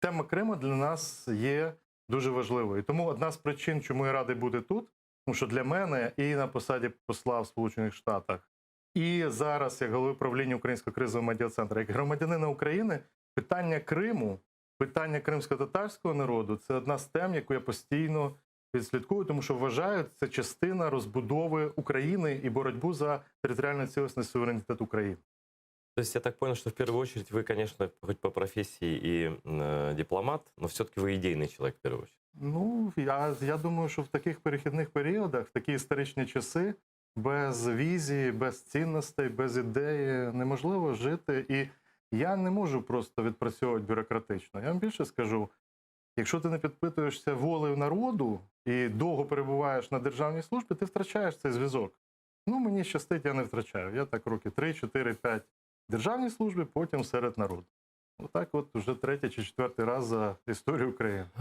тема Криму для нас є дуже важливою. І тому одна з причин, чому я радий бути тут, тому що для мене і на посаді посла в Сполучених Штатах, і зараз, як голови правління Українського кризового медіа-центру, як громадянина України, питання Криму, питання кримсько-татарського народу – це одна з тем, яку я постійно відслідкую, тому що вважаю, це частина розбудови України і боротьбу за територіальну цілісність і суверенітет України. То есть я так понял, что в первую очередь вы, конечно, хоть по профессии и дипломат, но все-таки вы идейный человек в первую очередь. Ну, я думаю, що в таких перехідних періодах, в такі історичні часи, без візії, без цінностей, без ідеї неможливо жити. І я не можу просто відпрацьовувати бюрократично. Я вам більше скажу, якщо ти не підпитуєшся волею народу і довго перебуваєш на державній службі, ти втрачаєш цей зв'язок. Ну, мені щастить, я не втрачаю. Я так роки 3, 4, 5 в державній службі, потім серед народу. Отак от уже третій чи четвертий раз за історію України.